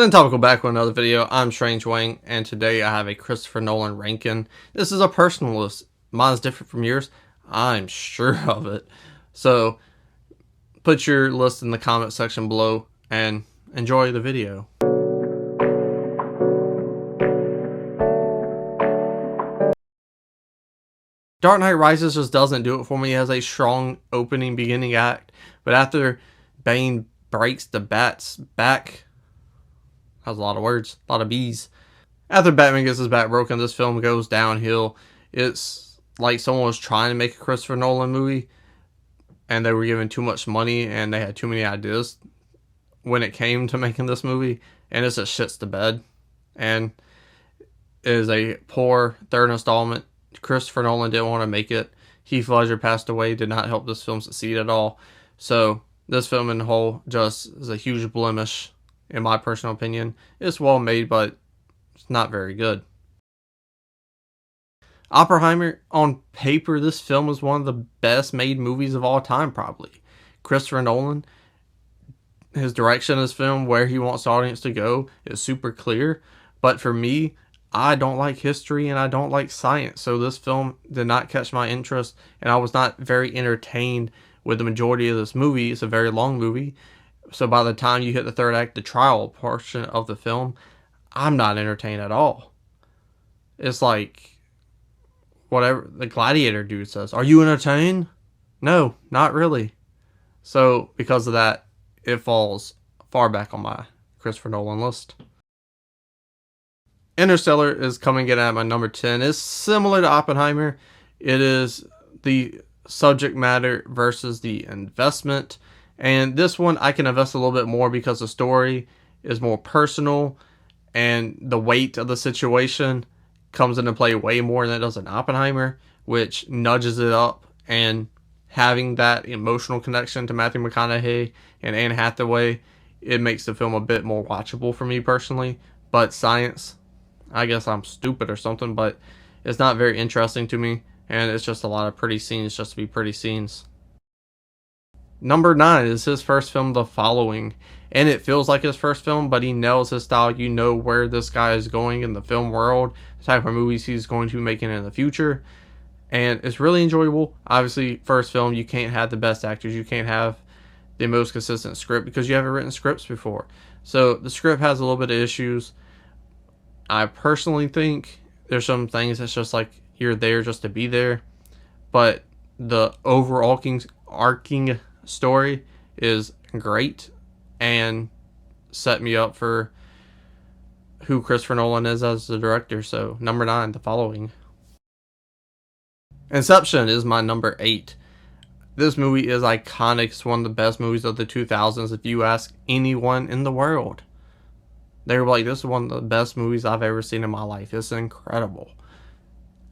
Topical back with another video. I'm Strange Wang, and today I have a Christopher Nolan ranking. This is a personal list. Mine's different from yours. I'm sure of it. So, put your list in the comment section below and enjoy the video. Dark Knight Rises just doesn't do it for me. It has a strong opening beginning act, but after Bane breaks the Bat's back, has a lot of words, a lot of B's. After Batman gets his back broken, this film goes downhill. It's like someone was trying to make a Christopher Nolan movie, and they were given too much money, and they had too many ideas when it came to making this movie, and it just shits the bed. And it is a poor third installment. Christopher Nolan didn't want to make it. Heath Ledger passed away, did not help this film succeed at all. So this film in the whole just is a huge blemish, in my personal opinion. It's well made, but it's not very good. Oppenheimer, on paper, this film is one of the best made movies of all time, probably. Christopher Nolan, his direction of this film, where he wants the audience to go, is super clear. But for me, I don't like history and I don't like science. So this film did not catch my interest, and I was not very entertained with the majority of this movie. It's a very long movie. So by the time you hit the third act, the trial portion of the film, I'm not entertained at all. It's like whatever the Gladiator dude says. Are you entertained? No, not really. So because of that, it falls far back on my Christopher Nolan list. Interstellar is coming in at my number 10. It's similar to Oppenheimer. It is the subject matter versus the investment. And this one, I can invest a little bit more because the story is more personal and the weight of the situation comes into play way more than it does in Oppenheimer, which nudges it up. And having that emotional connection to Matthew McConaughey and Anne Hathaway, it makes the film a bit more watchable for me personally. But science, I guess I'm stupid or something, but it's not very interesting to me. And it's just a lot of pretty scenes just to be pretty scenes. Number 9 is his first film, The Following. And it feels like his first film, but he nails his style. You know where this guy is going in the film world, the type of movies he's going to be making in the future. And it's really enjoyable. Obviously, first film, you can't have the best actors. You can't have the most consistent script because you haven't written scripts before. So the script has a little bit of issues. I personally think there's some things that's just like you're there just to be there. But the overarching story is great and set me up for who Christopher Nolan is as the director. So number 9, The Following. Inception is my number 8. This movie is iconic. It's one of the best movies of the 2000s. If you ask anyone in the world, they were like, this is one of the best movies I've ever seen in my life. It's incredible.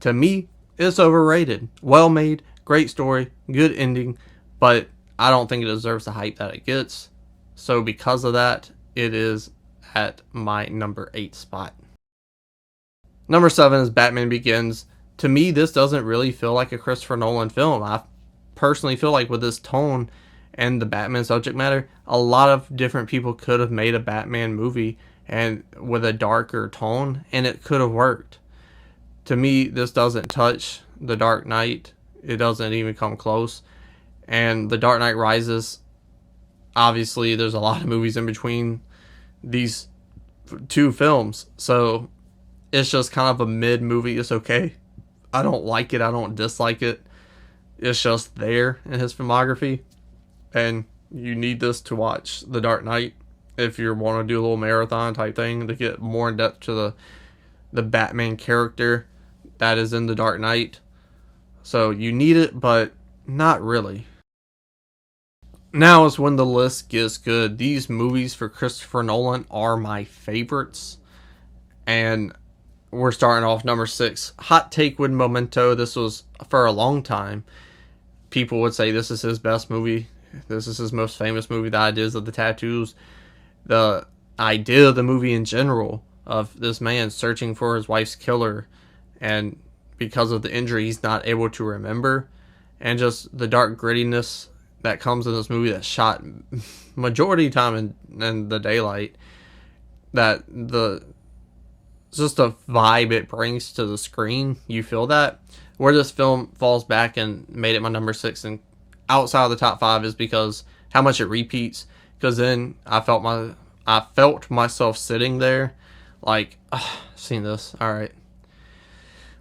To me, it's overrated. Well made, great story, good ending, but I don't think it deserves the hype that it gets. So because of that, it is at my number 8 spot. Number 7 is Batman Begins. To me, this doesn't really feel like a Christopher Nolan film. I personally feel like with this tone and the Batman subject matter, a lot of different people could have made a Batman movie and with a darker tone, and it could have worked. To me, this doesn't touch The Dark Knight. It doesn't even come close. And The Dark Knight Rises, obviously there's a lot of movies in between these two films. So it's just kind of a mid movie. It's okay. I don't like it. I don't dislike it. It's just there in his filmography. And you need this to watch The Dark Knight if you want to do a little marathon type thing to get more in depth to the Batman character that is in The Dark Knight. So you need it, but not really. Now is when the list gets good. These movies for Christopher Nolan are my favorites. And we're starting off number 6. Hot take with Memento. This was, for a long time, people would say this is his best movie. This is his most famous movie. The ideas of the tattoos. The idea of the movie in general. Of this man searching for his wife's killer. And because of the injury, he's not able to remember. And just the dark grittiness that comes in this movie that's shot majority of the time in the daylight that the just the vibe it brings to the screen, you feel that. Where this film falls back and made it my number 6 and outside of the top 5 is because how much it repeats. Because then I felt myself sitting there, like, seen this, all right,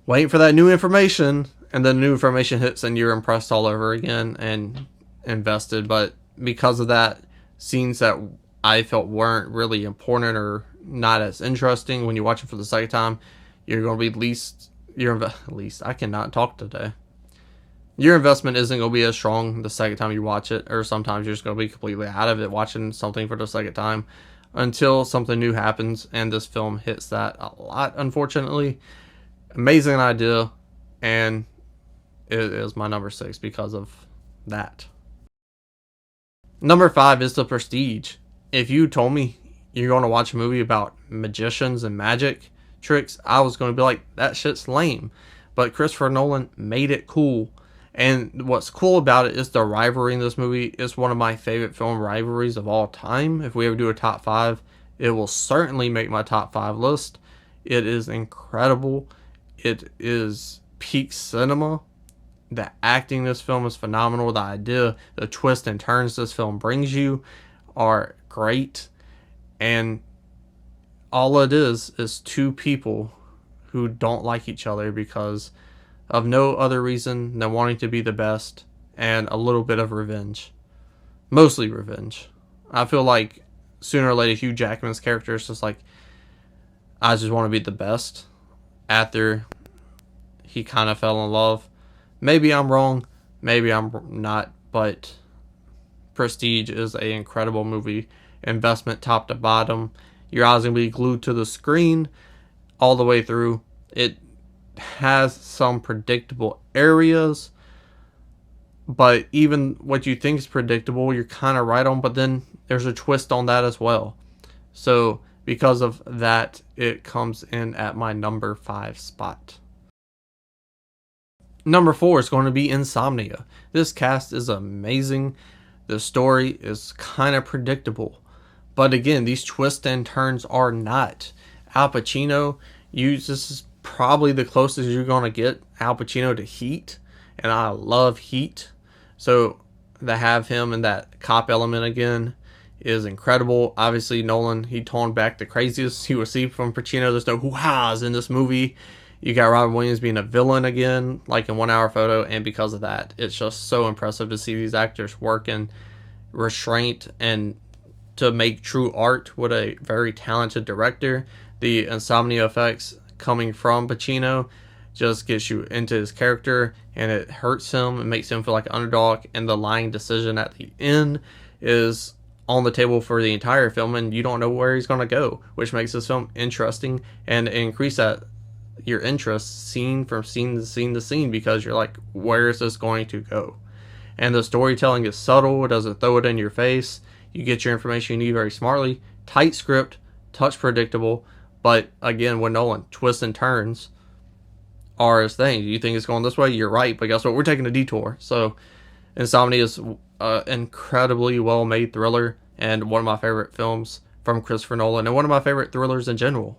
waiting for that new information, and then new information hits and you're impressed all over again and invested. But because of that, scenes that I felt weren't really important or not as interesting, when you watch it for the second time, you're going to be least I cannot talk today. Your investment isn't going to be as strong the second time you watch it, or sometimes you're just going to be completely out of it watching something for the second time until something new happens, and this film hits that a lot, unfortunately. Amazing idea, and it is my number 6 because of that. Number 5 is The Prestige. If you told me you're going to watch a movie about magicians and magic tricks, I was going to be like, that shit's lame. But Christopher Nolan made it cool. And what's cool about it is the rivalry in this movie is one of my favorite film rivalries of all time. If we ever do a top 5, it will certainly make my top 5 list. It is incredible. It is peak cinema. The acting in this film is phenomenal. The idea, the twists and turns this film brings you are great. And all it is two people who don't like each other because of no other reason than wanting to be the best and a little bit of revenge. Mostly revenge. I feel like sooner or later Hugh Jackman's character is just like, I just want to be the best after he kind of fell in love. Maybe I'm wrong, maybe I'm not, but Prestige is an incredible movie. Investment top to bottom. Your eyes are going to be glued to the screen all the way through. It has some predictable areas, but even what you think is predictable, you're kind of right on, but then there's a twist on that as well. So because of that, it comes in at my number 5 spot. Number 4 is going to be Insomnia. This cast is amazing. The story is kind of predictable. But again, these twists and turns are not. Al Pacino, this is probably the closest you're going to get Al Pacino to Heat. And I love Heat. So to have him in that cop element again is incredible. Obviously, Nolan, he toned back the craziest you will see from Pacino. There's no hoo-ha's in this movie. You got Robin Williams being a villain again, like in 1 Hour Photo, and because of that, it's just so impressive to see these actors work in restraint and to make true art with a very talented director. The insomnia effects coming from Pacino just gets you into his character, and it hurts him. It makes him feel like an underdog, and the lying decision at the end is on the table for the entire film, and you don't know where he's going to go, which makes this film interesting and increase that your interest scene from scene to scene to scene, because you're like, where is this going to go? And the storytelling is subtle. It doesn't throw it in your face. You get your information you need very smartly. Tight script, touch predictable, but again, with Nolan, twists and turns are his thing. You think it's going this way, you're right, but guess what? We're taking a detour. So Insomnia is an incredibly well made thriller and one of my favorite films from Christopher Nolan, and one of my favorite thrillers in general.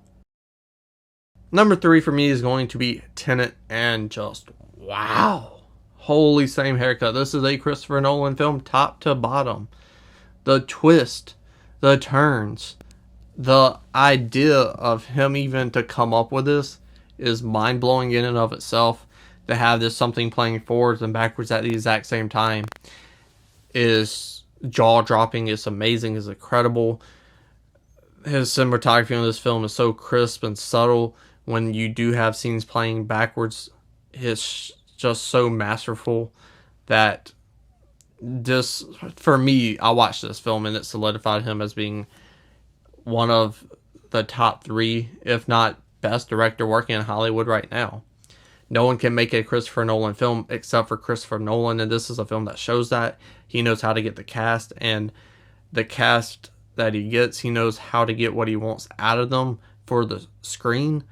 Number 3 for me is going to be Tenet, and just wow. Holy same haircut. This is a Christopher Nolan film top to bottom. The twist, the turns, the idea of him even to come up with this is mind-blowing in and of itself. To have this something playing forwards and backwards at the exact same time is jaw-dropping. It's amazing. It's incredible. His cinematography on this film is so crisp and subtle. When you do have scenes playing backwards, it's just so masterful that this, for me, I watched this film and it solidified him as being one of the top 3, if not best director working in Hollywood right now. No one can make a Christopher Nolan film except for Christopher Nolan, and this is a film that shows that. He knows how to get the cast, and the cast that he gets, he knows how to get what he wants out of them for the screen.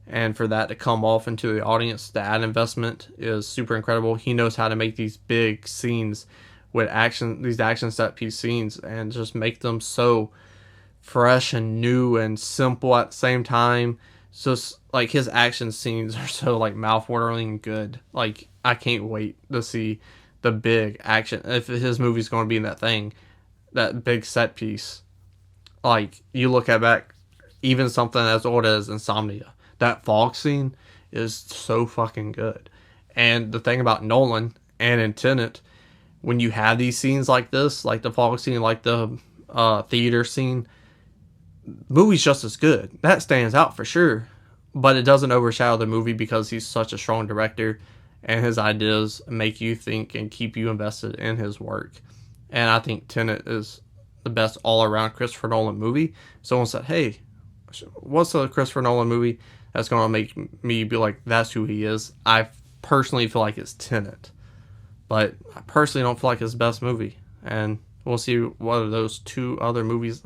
And for that to come off into the audience, the ad investment is super incredible. He knows how to make these big scenes with action, these action set piece scenes, and just make them so fresh and new and simple at the same time. So like his action scenes are so like mouth-watering good. Like I can't wait to see the big action if his movie's going to be in that thing, that big set piece. Like you look at back, even something as old as Insomnia, that fog scene is so fucking good. And the thing about Nolan and in Tenet, when you have these scenes like this, like the fog scene, like the theater scene, movie's just as good. That stands out for sure, but it doesn't overshadow the movie because he's such a strong director, and his ideas make you think and keep you invested in his work. And I think Tenet is the best all-around Christopher Nolan movie. Someone said, "Hey, what's a Christopher Nolan movie that's going to make me be like, that's who he is?" I personally feel like it's Tenet, but I personally don't feel like it's the best movie. And we'll see what are those two other movies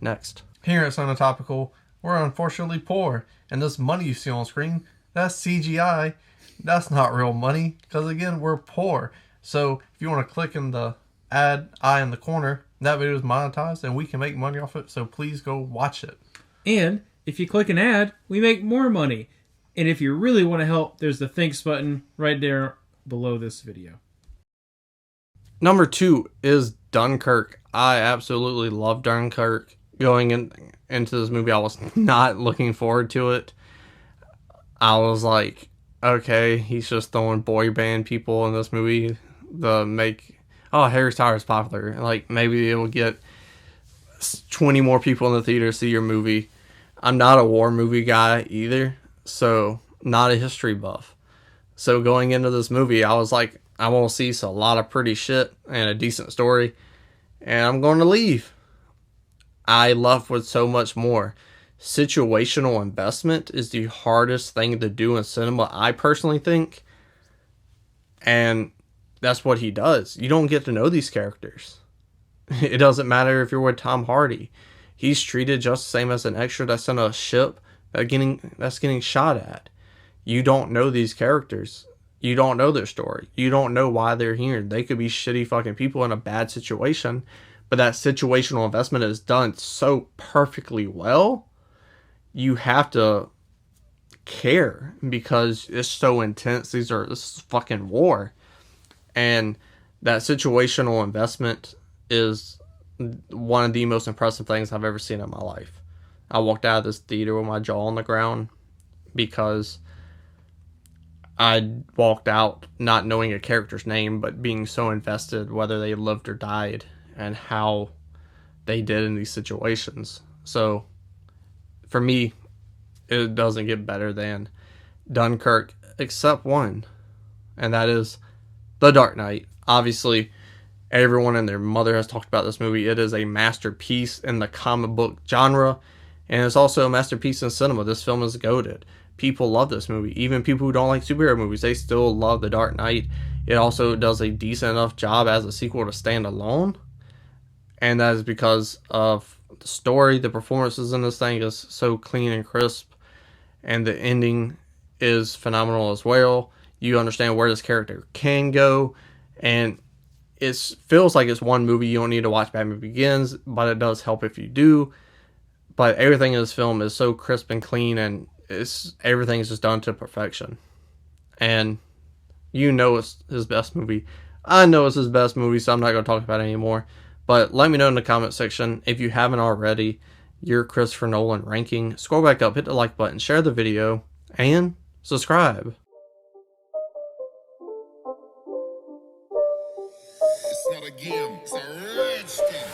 next. Here at Sono Topical, we're unfortunately poor, and this money you see on screen, that's CGI. That's not real money, because again, we're poor. So if you want to click in the ad eye in the corner, that video is monetized and we can make money off it, so please go watch it. And if you click an ad, we make more money. And if you really want to help, there's the thanks button right there below this video. Number 2 is Dunkirk. I absolutely love Dunkirk. Going into this movie, I was not looking forward to it. I was like, okay, he's just throwing boy band people in this movie to make, oh, Harry Styles is popular. Like, maybe it'll get 20 more people in the theater to see your movie. I'm not a war movie guy either, so not a history buff. So going into this movie, I was like, I want to see a lot of pretty shit and a decent story, and I'm going to leave. I left with so much more. Situational investment is the hardest thing to do in cinema, I personally think. And that's what he does. You don't get to know these characters. It doesn't matter if you're with Tom Hardy. He's treated just the same as an extra that's in a ship that's getting shot at. You don't know these characters. You don't know their story. You don't know why they're here. They could be shitty fucking people in a bad situation, but that situational investment is done so perfectly well. You have to care because it's so intense. This is fucking war. And that situational investment is one of the most impressive things I've ever seen in my life. I walked out of this theater with my jaw on the ground because I walked out not knowing a character's name, but being so invested whether they lived or died and how they did in these situations. So for me, it doesn't get better than Dunkirk, except one, and that is The Dark Knight. Obviously, everyone and their mother has talked about this movie. It is a masterpiece in the comic book genre, and it's also a masterpiece in cinema. This film is goated. People love this movie. Even people who don't like superhero movies, they still love The Dark Knight. It also does a decent enough job as a sequel to stand alone, and that is because of the story. The performances in this thing is so clean and crisp, and the ending is phenomenal as well. You understand where this character can go, and it feels like it's one movie. You don't need to watch Batman Begins, but it does help if you do. But everything in this film is so crisp and clean, and everything is just done to perfection. And you know it's his best movie. I know it's his best movie, so I'm not going to talk about it anymore. But let me know in the comment section, if you haven't already, your Christopher Nolan ranking. Scroll back up, hit the like button, share the video, and subscribe. It's not a game, it's a rich thing.